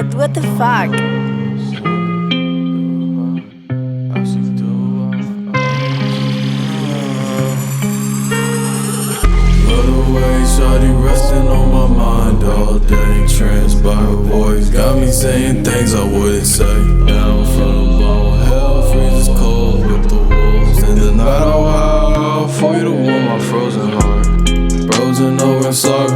dude, what the fuck? Shawty resting on my mind all day. Tranced by her voice, got me saying things I wouldn't say. Down from the bone, hell freezes cold with the wolves. In the night I'll howl for you to warm my frozen heart. Frozen over and sorry.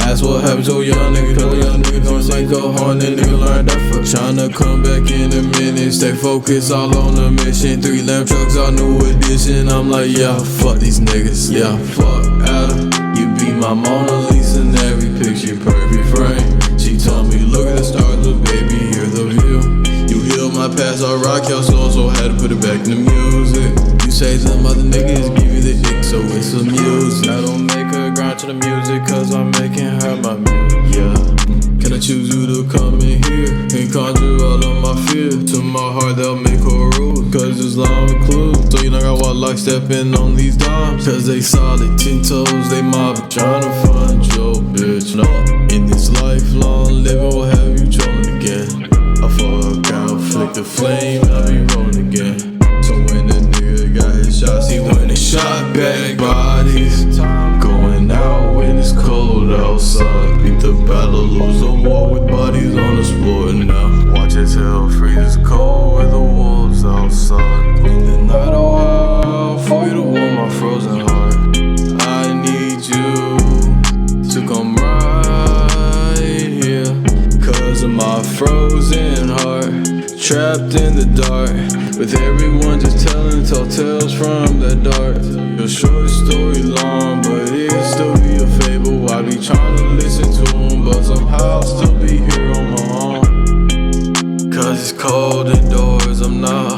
Ask what happened to a young nigga, cause a young nigga don't say go hard, that nigga learned that for tryna come back in a minute, stay focused, all on the mission. 3 lamb trucks, all new edition. I'm like, yeah, fuck these niggas, yeah, fuck Adam. You be my Mona Lisa in every picture, perfect frame. She told me, look at the stars, but baby, here's the view. You healed my past, I rock your soul, so had to put it back in the music. You say some other niggas give you the dick, so it's the music. I don't make her grind to the music, cause I'm making her my music, yeah. Can I choose you to come in here and conjure all of my fear? To my heart, they'll make her rules, cause it's long clue. So you know I walk like stepping on these dimes, cause they solid 10 toes, they mob tryna find your bitch. No, in this lifelong living, will have you trolling again. I fuck out, flick the flame, I'll be rolling again. So when the nigga got his shots, he went and shot back bodies. Going out when it's cold outside. Beat the battle, lose the war with bodies on the floor now. Watch as hell freezes cold with the wolves outside. In the night I'll howl for you to warm my frozen heart. I need you to come right here, cause of my frozen heart. Trapped in the dark, with everyone just telling tall tales from the dark. Your short story long, but it'll still be a fable. I be trying to listen to them, but somehow I'll still be here on my own. Cause it's cold indoors, I'm not